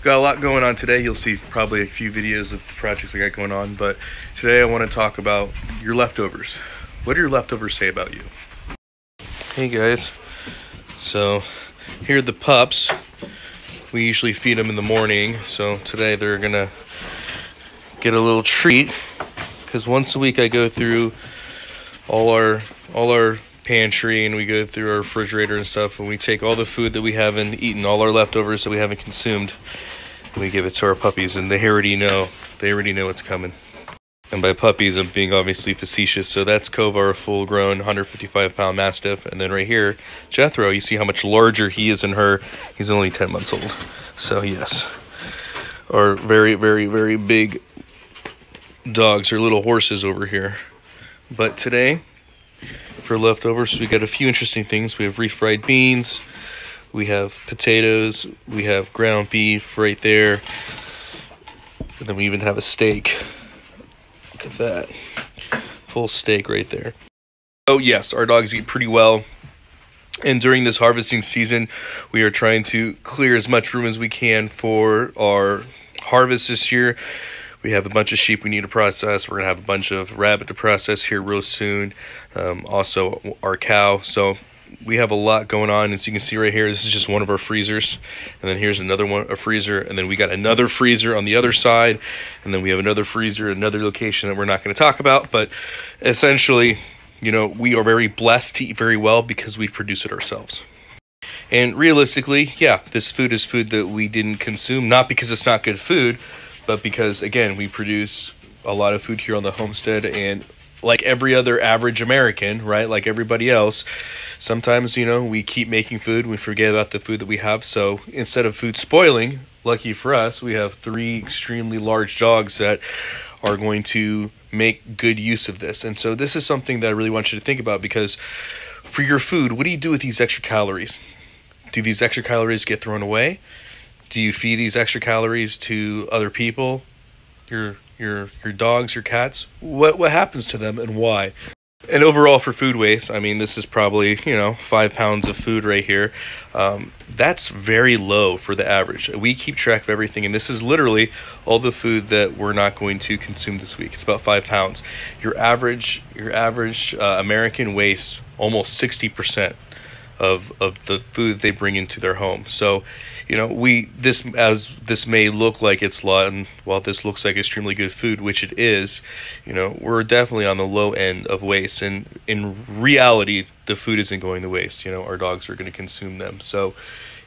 Got a lot going on today. You'll see probably a few videos of the projects I got going on, but today I want to talk about your leftovers. What do your leftovers say about you? Hey guys, so here are the pups. We usually feed them in the morning, so today they're gonna get a little treat because once a week I go through all our pantry and we go through our refrigerator and stuff, and we take all the food that we haven't eaten, all our leftovers that we haven't consumed, and we give it to our puppies, and they already know what's coming. And by puppies, I'm being obviously facetious. So that's Kovar, a full-grown 155-pound Mastiff, and then right here, Jethro. You see how much larger he is than her. He's only 10 months old. So yes, our very, very, very big dogs are little horses over here. But today, for leftovers, we got a few interesting things. We have refried beans, we have potatoes, we have ground beef right there, and then we even have a steak. Look at that, full steak right there. Oh yes, our dogs eat pretty well, and during this harvesting season we are trying to clear as much room as we can for our harvest this year. We have a bunch of sheep we need to process. We're gonna have a bunch of rabbit to process here real soon. Also our cow. So we have a lot going on. As you can see right here, this is just one of our freezers. And then here's another one, a freezer. And then we got another freezer on the other side. And then we have another freezer at another location that we're not gonna talk about. But essentially, you know, we are very blessed to eat very well because we produce it ourselves. And realistically, yeah, this food is food that we didn't consume, not because it's not good food, but because, again, we produce a lot of food here on the homestead, and like every other average American, right, like everybody else, sometimes, you know, we keep making food and we forget about the food that we have. So instead of food spoiling, lucky for us, we have 3 extremely large dogs that are going to make good use of this. And so this is something that I really want you to think about, because for your food, what do you do with these extra calories? Do these extra calories get thrown away? Do you feed these extra calories to other people, your dogs, your cats? What happens to them and why? And overall for food waste, I mean, this is probably, you know, 5 pounds of food right here. That's very low for the average. We keep track of everything, and this is literally all the food that we're not going to consume this week. It's about 5 pounds. Your average American wastes almost 60% of the food they bring into their home. So, you know, this may look like it's a lot, and while this looks like extremely good food, which it is, you know, we're definitely on the low end of waste. And in reality, the food isn't going to waste. You know, our dogs are going to consume them. So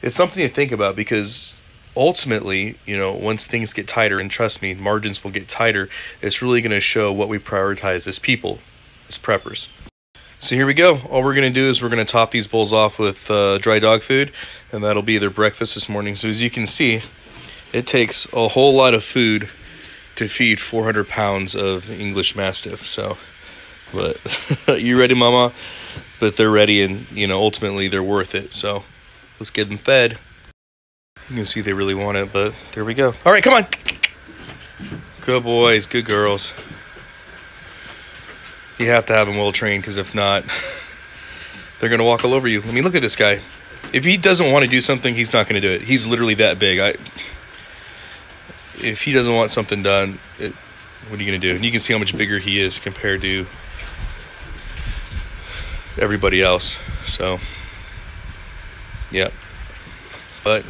it's something to think about, because ultimately, you know, once things get tighter, and trust me, margins will get tighter, it's really going to show what we prioritize as people, as preppers. So here we go. All we're going to do is we're going to top these bowls off with dry dog food, and that'll be their breakfast this morning. So as you can see, it takes a whole lot of food to feed 400 pounds of English Mastiff. So, but you ready, Mama? But they're ready, and, you know, ultimately they're worth it. So let's get them fed. You can see they really want it, but there we go. All right, come on. Good boys, good girls. You have to have them well trained, because if not, they're going to walk all over you. I mean, look at this guy. If he doesn't want to do something, he's not going to do it. He's literally that big. If he doesn't want something done, what are you going to do? And you can see how much bigger he is compared to everybody else. So, yeah. But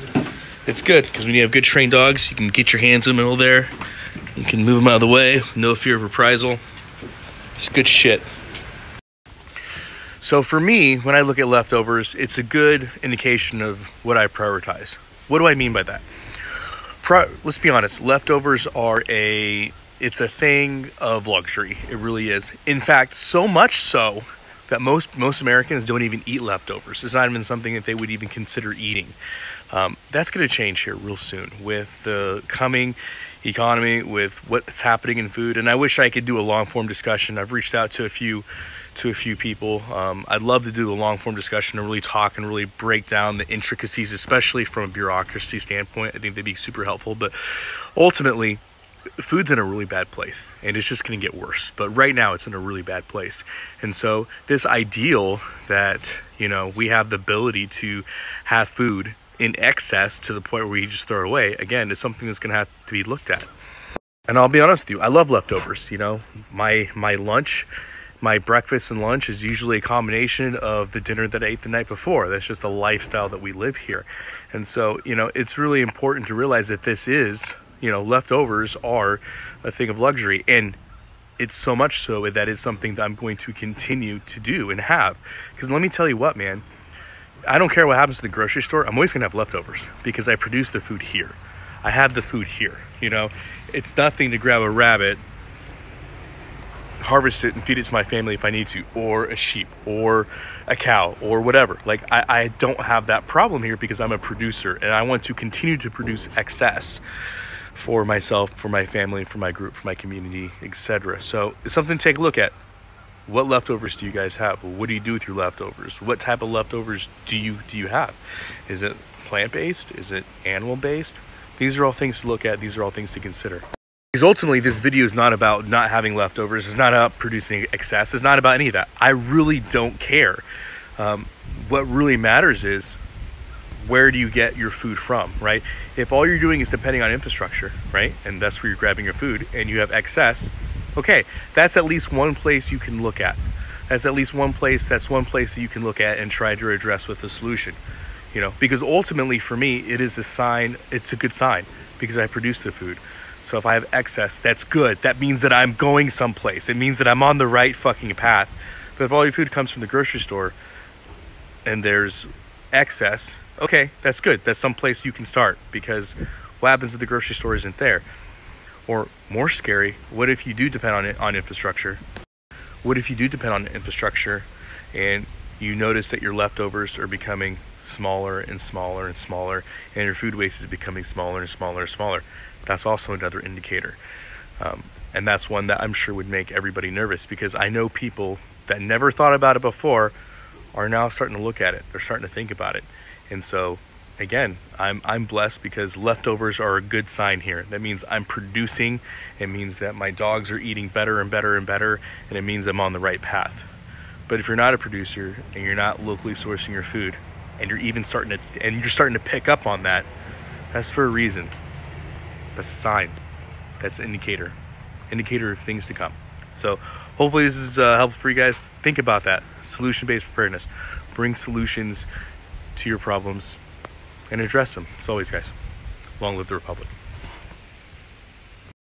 it's good, because when you have good trained dogs, you can get your hands in the middle there. You can move them out of the way, no fear of reprisal. It's good shit. So for me, when I look at leftovers, it's a good indication of what I prioritize. What do I mean by that? Let's be honest, leftovers are it's a thing of luxury. It really is. In fact, so much so that most Americans don't even eat leftovers. It's not even something that they would even consider eating. That's going to change here real soon with the coming economy, with what's happening in food. And I wish I could do a long-form discussion. I've reached out to a few people. I'd love to do a long-form discussion and really talk and really break down the intricacies, especially from a bureaucracy standpoint. I think they'd be super helpful. But ultimately, food's in a really bad place, and it's just going to get worse. But right now, it's in a really bad place. And so this ideal that, you know, we have the ability to have food in excess to the point where you just throw it away, again, is something that's going to have to be looked at. And I'll be honest with you, I love leftovers. You know, my lunch, my breakfast and lunch is usually a combination of the dinner that I ate the night before. That's just a lifestyle that we live here. And so, you know, it's really important to realize that this is, you know, leftovers are a thing of luxury. And it's so much so that it's something that I'm going to continue to do and have. Because let me tell you what, man, I don't care what happens to the grocery store. I'm always going to have leftovers because I produce the food here. I have the food here, you know. It's nothing to grab a rabbit, harvest it and feed it to my family if I need to, or a sheep or a cow or whatever. Like I don't have that problem here because I'm a producer and I want to continue to produce excess for myself, for my family, for my group, for my community, etc. So it's something to take a look at. What leftovers do you guys have? What do you do with your leftovers? What type of leftovers do you have? Is it plant-based? Is it animal-based? These are all things to look at. These are all things to consider. Because ultimately, this video is not about not having leftovers. It's not about producing excess. It's not about any of that. I really don't care. What really matters is, where do you get your food from, right? If all you're doing is depending on infrastructure, right, and that's where you're grabbing your food, and you have excess, okay, that's at least one place you can look at. That's one place that you can look at and try to address with a solution, you know, because ultimately for me, it is a sign, it's a good sign because I produce the food. So if I have excess, that's good. That means that I'm going someplace. It means that I'm on the right fucking path. But if all your food comes from the grocery store and there's excess, okay, that's good. That's someplace you can start, because what happens if the grocery store isn't there? Or more scary, what if you do depend on infrastructure? What if you do depend on infrastructure and you notice that your leftovers are becoming smaller and smaller and smaller, and your food waste is becoming smaller and smaller and smaller? That's also another indicator. And that's one that I'm sure would make everybody nervous, because I know people that never thought about it before are now starting to look at it. They're starting to think about it. And so, again, I'm blessed because leftovers are a good sign here. That means I'm producing. It means that my dogs are eating better and better and better, and it means I'm on the right path. But if you're not a producer and you're not locally sourcing your food, and you're starting to pick up on that, that's for a reason. That's a sign. That's an indicator of things to come. So hopefully this is helpful for you guys. Think about that. Solution-based preparedness. Bring solutions to your problems and address them. As always, guys, long live the Republic.